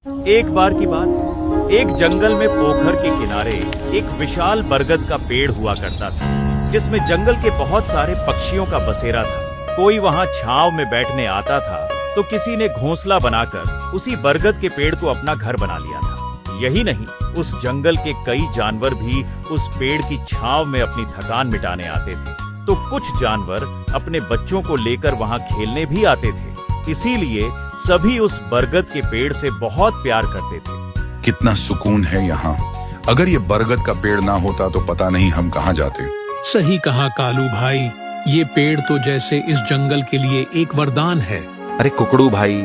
एक बार की बात, एक जंगल में पोखर के किनारे एक विशाल बरगद का पेड़ हुआ करता था, जिसमें जंगल के बहुत सारे पक्षियों का बसेरा था। कोई वहाँ छांव में बैठने आता था तो किसी ने घोंसला बनाकर उसी बरगद के पेड़ को अपना घर बना लिया था। यही नहीं, उस जंगल के कई जानवर भी उस पेड़ की छांव में अपनी थकान मिटाने आते थे। तो कुछ जानवर अपने बच्चों को लेकर वहाँ खेलने भी आते थे। इसीलिए सभी उस बरगद के पेड़ से बहुत प्यार करते थे। कितना सुकून है यहाँ। अगर ये बरगद का पेड़ ना होता तो पता नहीं हम कहाँ जाते। सही कहा कालू भाई, ये पेड़ तो जैसे इस जंगल के लिए एक वरदान है। अरे कुकड़ू भाई,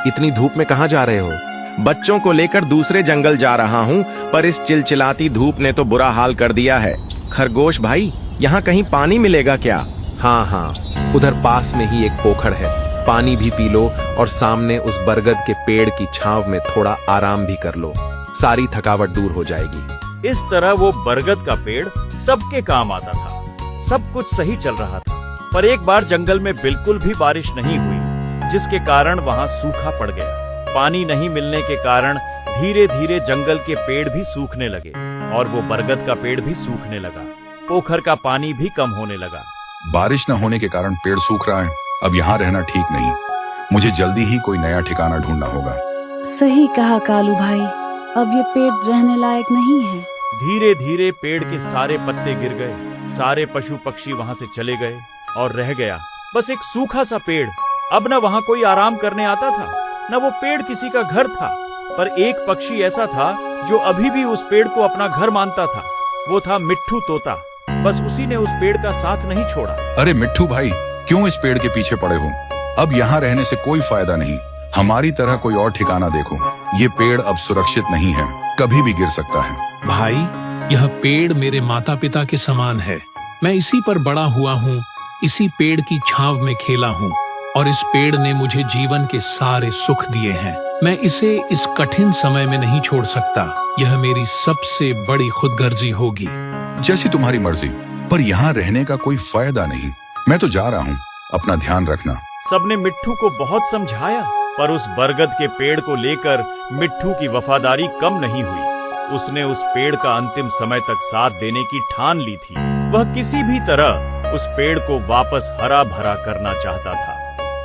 इतनी धूप में कहाँ जा रहे हो? बच्चों को लेकर दूसरे जंगल जा रहा हूँ, पर इस चिलचिलाती धूप ने तो बुरा हाल कर दिया है। खरगोश भाई, यहाँ कहीं पानी मिलेगा क्या? हाँ, उधर पास में ही एक पोखर है, पानी भी पी लो और सामने उस बरगद के पेड़ की छांव में थोड़ा आराम भी कर लो, सारी थकावट दूर हो जाएगी। इस तरह वो बरगद का पेड़ सबके काम आता था। सब कुछ सही चल रहा था, पर एक बार जंगल में बिल्कुल भी बारिश नहीं हुई, जिसके कारण वहाँ सूखा पड़ गया। पानी नहीं मिलने के कारण धीरे धीरे जंगल के पेड़ भी सूखने लगे और वो बरगद का पेड़ भी सूखने लगा। पोखर का पानी भी कम होने लगा। बारिश न होने के कारण पेड़ सूख रहा है। अब यहाँ रहना ठीक नहीं। मुझे जल्दी ही कोई नया ठिकाना ढूंढना होगा। सही कहा कालू भाई, अब ये पेड़ रहने लायक नहीं है। धीरे धीरे पेड़ के सारे पत्ते गिर गए, सारे पशु पक्षी वहाँ से चले गए और रह गया बस एक सूखा सा पेड़। अब न वहाँ कोई आराम करने आता था, न वो पेड़ किसी का घर था। पर एक पक्षी ऐसा था जो अभी भी उस पेड़ को अपना घर मानता था। वो था मिट्ठू तोता। बस उसी ने उस पेड़ का साथ नहीं छोड़ा। अरे मिट्ठू भाई, क्यों इस पेड़ के पीछे पड़े हो? अब यहाँ रहने से कोई फायदा नहीं। हमारी तरह कोई और ठिकाना देखो। ये पेड़ अब सुरक्षित नहीं है, कभी भी गिर सकता है। भाई, यह पेड़ मेरे माता पिता के समान है। मैं इसी पर बड़ा हुआ हूँ, इसी पेड़ की छांव में खेला हूँ और इस पेड़ ने मुझे जीवन के सारे सुख दिए हैं। मैं इसे इस कठिन समय में नहीं छोड़ सकता। यह मेरी सबसे बड़ी खुदगर्जी होगी। जैसी तुम्हारी मर्जी, पर यहाँ रहने का कोई फायदा नहीं। मैं तो जा रहा हूँ, अपना ध्यान रखना। सबने मिट्ठू को बहुत समझाया, पर उस बरगद के पेड़ को लेकर मिट्ठू की वफादारी कम नहीं हुई। उसने उस पेड़ का अंतिम समय तक साथ देने की ठान ली थी। वह किसी भी तरह उस पेड़ को वापस हरा भरा करना चाहता था,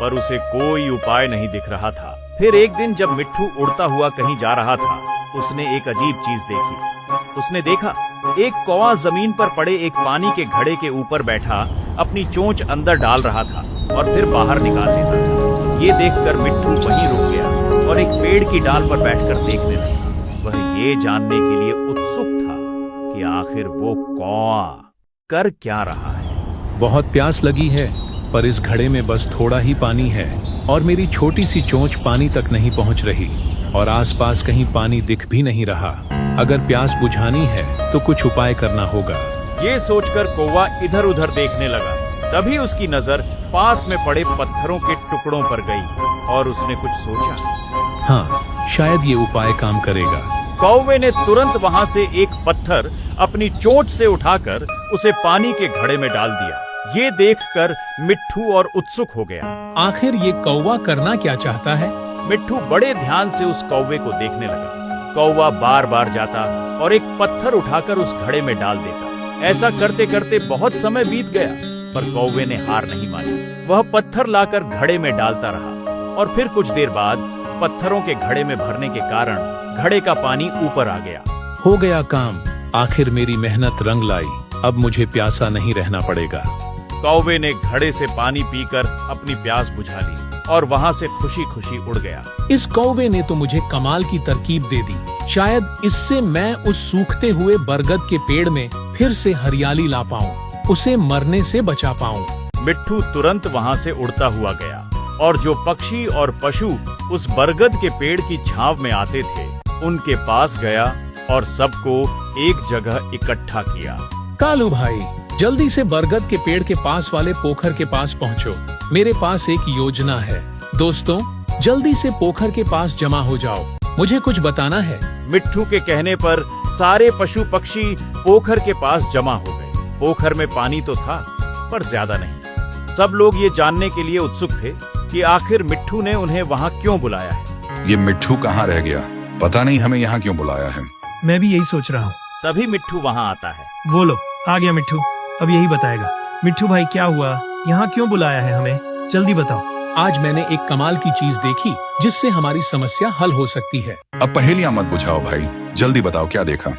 पर उसे कोई उपाय नहीं दिख रहा था। फिर एक दिन जब मिट्ठू उड़ता हुआ कहीं जा रहा था, उसने एक अजीब चीज देखी। उसने देखा एक कौवा जमीन पर पड़े एक पानी के घड़े के ऊपर बैठा अपनी चोंच अंदर डाल रहा था और फिर बाहर निकाल लेता था। ये देखकर मिट्ठू वहीं रुक गया और एक पेड़ की डाल पर बैठकर देखने लगा। वह ये जानने के लिए उत्सुक था कि आखिर वो कौवा कर क्या रहा है। बहुत प्यास लगी है, पर इस घड़े में बस थोड़ा ही पानी है और मेरी छोटी सी चोंच पानी तक नहीं पहुंच रही और आसपास कहीं पानी दिख भी नहीं रहा। अगर प्यास बुझानी है तो कुछ उपाय करना होगा। ये सोचकर कौवा इधर उधर देखने लगा। तभी उसकी नजर पास में पड़े पत्थरों के टुकड़ों पर गई और उसने कुछ सोचा। हाँ, शायद ये उपाय काम करेगा। कौवे ने तुरंत वहां से एक पत्थर अपनी चोंच से उठाकर उसे पानी के घड़े में डाल दिया। ये देखकर मिट्ठू और उत्सुक हो गया। आखिर ये कौवा करना क्या चाहता है? मिट्ठू बड़े ध्यान से उस कौवे को देखने लगा। कौवा बार बार जाता और एक पत्थर उठाकर उस घड़े में डाल देता। ऐसा करते करते बहुत समय बीत गया, पर कौवे ने हार नहीं मानी। वह पत्थर लाकर घड़े में डालता रहा और फिर कुछ देर बाद पत्थरों के घड़े में भरने के कारण घड़े का पानी ऊपर आ गया। हो गया काम। आखिर मेरी मेहनत रंग लाई। अब मुझे प्यासा नहीं रहना पड़ेगा। कौवे ने घड़े से पानी पीकर अपनी प्यास बुझा ली और वहाँ से खुशी खुशी उड़ गया। इस कौवे ने तो मुझे कमाल की तरकीब दे दी। शायद इससे मैं उस सूखते हुए बरगद के पेड़ में फिर से हरियाली ला पाऊं, उसे मरने से बचा पाऊं। मिट्ठू तुरंत वहाँ से उड़ता हुआ गया और जो पक्षी और पशु उस बरगद के पेड़ की छांव में आते थे, उनके पास गया और सबको एक जगह इकट्ठा किया। कालू भाई, जल्दी से बरगद के पेड़ के पास वाले पोखर के पास पहुंचो। मेरे पास एक योजना है। दोस्तों, जल्दी से पोखर के पास जमा हो जाओ, मुझे कुछ बताना है। मिट्ठू के कहने पर सारे पशु पक्षी पोखर के पास जमा हो गए। पोखर में पानी तो था, पर ज्यादा नहीं। सब लोग ये जानने के लिए उत्सुक थे कि आखिर मिट्ठू ने उन्हें वहाँ क्यों बुलाया है। ये मिट्ठू कहाँ रह गया? पता नहीं हमें यहाँ क्यों बुलाया है। मैं भी यही सोच रहा हूँ। तभी मिट्ठू वहां आता है। बोलो, आ गया मिट्ठू, अब यही बताएगा। मिट्ठू भाई क्या हुआ, यहाँ क्यों बुलाया है हमें, जल्दी बताओ। आज मैंने एक कमाल की चीज देखी जिससे हमारी समस्या हल हो सकती है। अब पहेलियां मत बुझाओ भाई, जल्दी बताओ क्या देखा।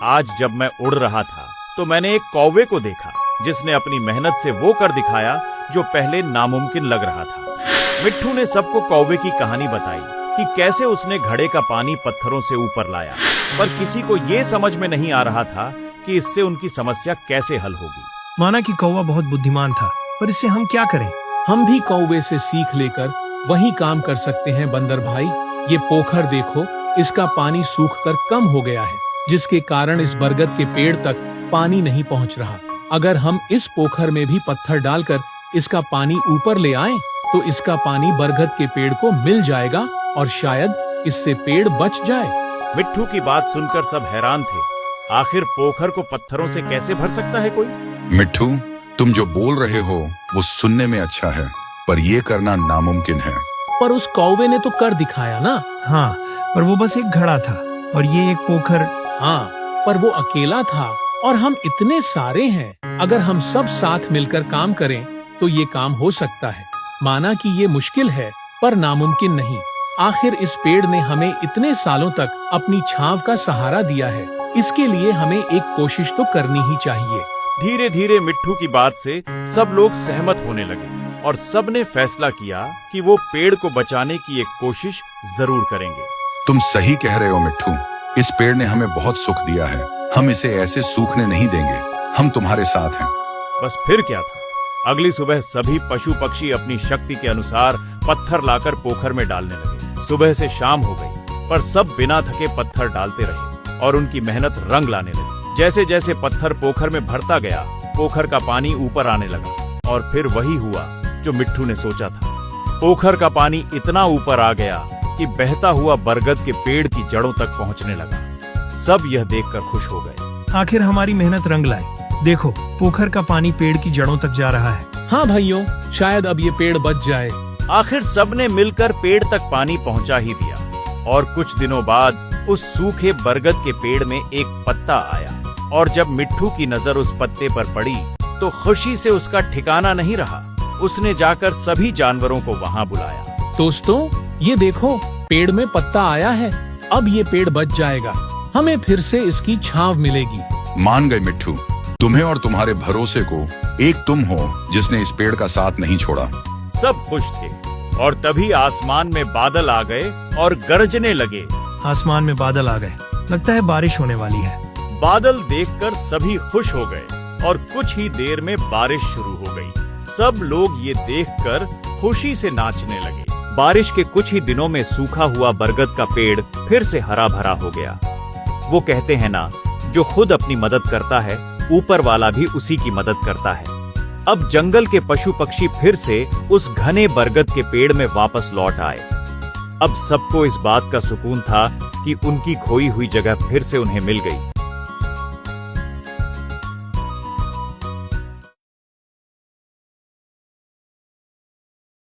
आज जब मैं उड़ रहा था तो मैंने एक कौवे को देखा जिसने अपनी मेहनत से वो कर दिखाया जो पहले नामुमकिन लग रहा था। मिट्ठू ने सबको कौवे की कहानी बताई कि कैसे उसने घड़े का पानी पत्थरों से ऊपर लाया, पर किसी को ये समझ में नहीं आ रहा था कि इससे उनकी समस्या कैसे हल होगी। माना कि कौवा बहुत बुद्धिमान था, पर इससे हम क्या करें। हम भी कौवे से सीख लेकर वही काम कर सकते हैं बंदर भाई। ये पोखर देखो, इसका पानी सूखकर कम हो गया है, जिसके कारण इस बरगद के पेड़ तक पानी नहीं पहुंच रहा। अगर हम इस पोखर में भी पत्थर डालकर इसका पानी ऊपर ले आएं, तो इसका पानी बरगद के पेड़ को मिल जाएगा और शायद इससे पेड़ बच जाए। मिट्ठू की बात सुनकर सब हैरान थे। आखिर पोखर को पत्थरों से कैसे भर सकता है कोई? मिट्ठू, तुम जो बोल रहे हो वो सुनने में अच्छा है, पर ये करना नामुमकिन है। पर उस कौवे ने तो कर दिखाया ना। हाँ, पर वो बस एक घड़ा था और ये एक पोखर। हाँ, पर वो अकेला था और हम इतने सारे हैं। अगर हम सब साथ मिलकर काम करें तो ये काम हो सकता है। माना कि ये मुश्किल है, पर नामुमकिन नहीं। आखिर इस पेड़ ने हमें इतने सालों तक अपनी छांव का सहारा दिया है, इसके लिए हमें एक कोशिश तो करनी ही चाहिए। धीरे धीरे मिट्ठू की बात से सब लोग सहमत होने लगे और सब ने फैसला किया कि वो पेड़ को बचाने की एक कोशिश जरूर करेंगे। तुम सही कह रहे हो मिट्ठू, इस पेड़ ने हमें बहुत सुख दिया है, हम इसे ऐसे सूखने नहीं देंगे। हम तुम्हारे साथ हैं। बस फिर क्या था, अगली सुबह सभी पशु पक्षी अपनी शक्ति के अनुसार पत्थर लाकर पोखर में डालने लगे। सुबह से शाम हो गई, पर सब बिना थके पत्थर डालते रहे और उनकी मेहनत रंग लाने लगी। जैसे जैसे पत्थर पोखर में भरता गया, पोखर का पानी ऊपर आने लगा और फिर वही हुआ जो मिट्ठू ने सोचा था। पोखर का पानी इतना ऊपर आ गया कि बहता हुआ बरगद के पेड़ की जड़ों तक पहुंचने लगा। सब यह देखकर खुश हो गए। आखिर हमारी मेहनत रंग लाई। देखो, पोखर का पानी पेड़ की जड़ों तक जा रहा है। हाँ भाइयों, शायद अब ये पेड़ बच जाए। आखिर सबने मिलकर पेड़ तक पानी पहुंचा ही दिया और कुछ दिनों बाद उस सूखे बरगद के पेड़ में एक पत्ता आया और जब मिट्ठू की नजर उस पत्ते पर पड़ी तो खुशी से उसका ठिकाना नहीं रहा। उसने जाकर सभी जानवरों को वहां बुलाया। दोस्तों, ये देखो, पेड़ में पत्ता आया है। अब ये पेड़ बच जाएगा, हमें फिर से इसकी छांव मिलेगी। मान गए मिट्ठू, तुम्हें और तुम्हारे भरोसे को एक तुम हो जिसने इस पेड़ का साथ नहीं छोड़ा। सब खुश थे और तभी आसमान में बादल आ गए और गरजने लगे। आसमान में बादल आ गए, लगता है बारिश होने वाली है। बादल देखकर सभी खुश हो गए और कुछ ही देर में बारिश शुरू हो गई। सब लोग ये देखकर खुशी से नाचने लगे। बारिश के कुछ ही दिनों में सूखा हुआ बरगद का पेड़ फिर से हरा भरा हो गया। वो कहते हैं ना, जो खुद अपनी मदद करता है, ऊपर वाला भी उसी की मदद करता है। अब जंगल के पशु पक्षी फिर से उस घने बरगद के पेड़ में वापस लौट आए। अब सबको इस बात का सुकून था कि उनकी खोई हुई जगह फिर से उन्हें मिल गई।